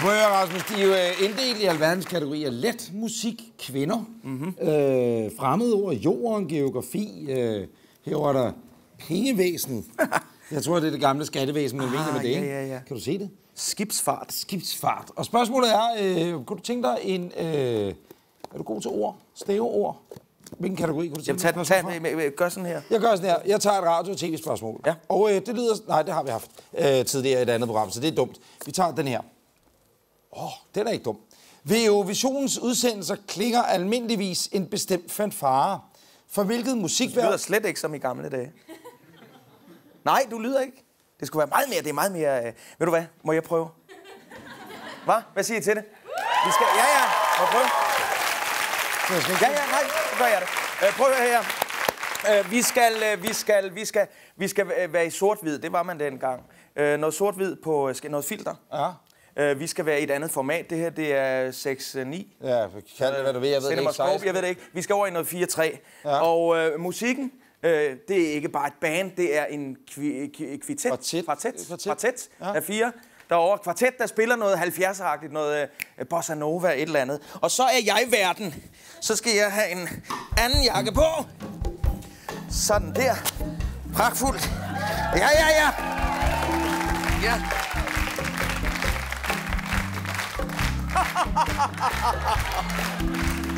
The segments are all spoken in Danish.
prøv at høre, Rasmus, de er jo inddelt i alverdens kategorier. Let musik, kvinder, fremmedord, jorden, geografi. Her var der pengevæsenet. Jeg tror, det er det gamle skattevæsen, man mener med det. Ja. Kan du se det? Skibsfart. Og spørgsmålet er, kunne du tænke dig en... er du god til ord? Staveord? Hvilken kategori kunne du tænke dig? Gør sådan her. Jeg gør sådan her. Jeg tager et radio- og tv-spørgsmål. Ja. Og det lyder... Nej, det har vi haft tidligere i et andet program, så det er dumt. Vi tager den her. Den er ikke dum. Ved Eurovisionens udsendelser klinger almindeligvis en bestemt fanfare. For hvilket musikværk... Du lyder slet ikke som i gamle dage. Nej, du lyder ikke. Det skulle være meget mere. Det er meget mere... Ved du hvad? Må jeg prøve? Hvad siger I til det? Vi skal... Ja. Må jeg prøve? Ja, nej. Så gør jeg det. Prøv her. Vi skal være i sort-hvid. Det var man dengang. Noget sort-hvid på noget filter. Ja. Vi skal være i et andet format. Det her, det er 6-9. Ja, kald det, hvad du ved. Jeg ved det ikke. Jeg ved det ikke. Vi skal over i noget 4-3. Ja. Og musikken, det er ikke bare et band. Det er en kvartet af 4. Derovre kvartet, der spiller noget 70'er-agtigt, noget bossa nova, et eller andet. Og så er jeg verden. Så skal jeg have en anden jakke på. Sådan der. Pragtfuldt. Ja.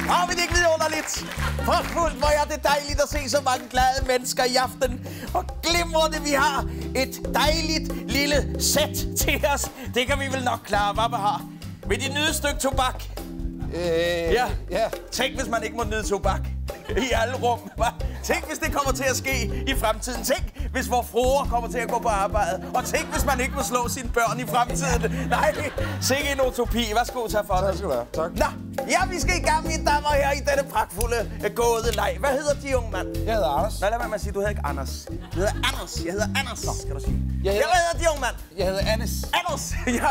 Har vi det ikke vidunderligt? Pragtfuldt, hvor er det dejligt at se så mange glade mennesker i aften. Og glimrende, vi har et dejligt lille sæt til os. Det kan vi vel nok klare, hvad vi har. Vil de nyde et stykke tobak? Ja. Tænk, hvis man ikke må nyde tobak i alle rum. Tænk, hvis det kommer til at ske i fremtiden. Tænk, hvis vores fruer kommer til at gå på arbejde. Og tænk, hvis man ikke må slå sine børn i fremtiden. Nej, sikke en utopi. Værsgo, tak for det. Tak skal du have. Tak. Nå, ja, vi skal i gang, mine damer her, i denne pragtfulde gåde leg. Hvad hedder de, unge mand? Jeg hedder Anders. Lad være med at sige, du hedder ikke Anders. Du hedder Anders. Jeg hedder Anders, skal du sige. Hvad hedder de, unge mand? Jeg hedder Anders. Anders, ja.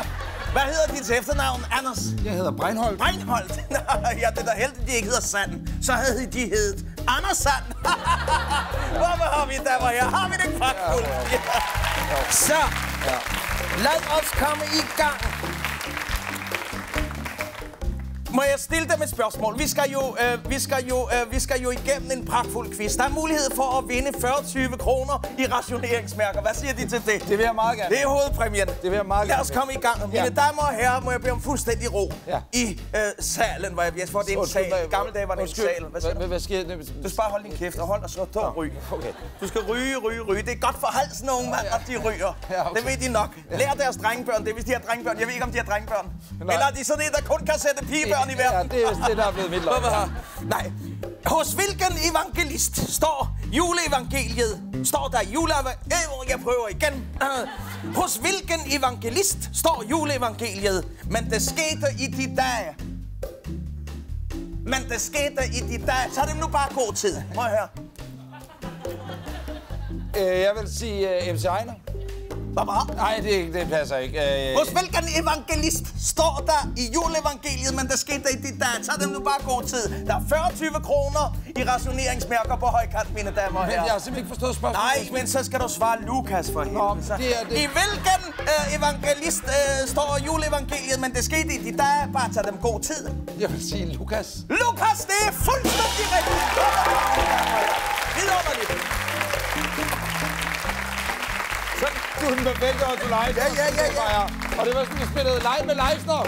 Hvad hedder dit efternavn, Anders? Jeg hedder Breinholt. Breinholt? Ja, det er da heldigt, de ikke hedder Sand. Så havde de heddet Anders Sand. Hvorfor har vi der, her? Har vi det ikke pragtfuldt? Ja. Så, lad os komme i gang. Må jeg stille dem et spørgsmål? Vi skal jo igennem en pragtfuld quiz. Der er mulighed for at vinde 40-20 kroner i rationeringsmærker. Hvad siger de til det? Det vil jeg meget gerne. Det er hovedpræmien. Det vil jeg meget gerne. Lad os komme i gang. Mine damer og herrer, må jeg bede om fuldstændig ro i salen, hvor jeg tror, det er en sal. I gamle dage var det en sal. Hvad sker der? Du skal bare holde din kæft og hold og så og ryg. Okay. Du skal ryge. Det er godt for halsen, unge mand, at de ryger. Ja, okay. Det ved de nok. Lær deres drengebørn. Det er, hvis de har drengebørn. Jeg ved ikke, om de har drengebørn. Eller er de sådan en, der kun kan sætte pigebørn i verden? Ja, det er det, der er blevet mit løg. Nej. Hos hvilken evangelist står juleevangeliet? Står der Jeg prøver igen. Hos hvilken evangelist står juleevangeliet? Men det skete i de dage. Så er det nu bare god tid. Må jeg høre. Jeg vil sige MC Ejner. Nej, det passer ikke. Hos hvilken evangelist står der i juleevangeliet, men der skete i dit dag? Så er det nu bare god tid. Der er 40-20 kroner i rationeringsmærker på højkant, mine damer og herrer. Men jeg har simpelthen ikke forstået spørgsmålet. Nej, men så skal du svare Lukas for helvede. I hvilken evangelist står juleevangeliet, men det skete i dit dag? Bare tag dem god tid. Jeg vil sige Lukas. Lukas, det er fuldstændig rigtigt. Vidunderligt. Du er den perfekte ortolej. Ja. Og det var sådan, vi spillede live med Leifner.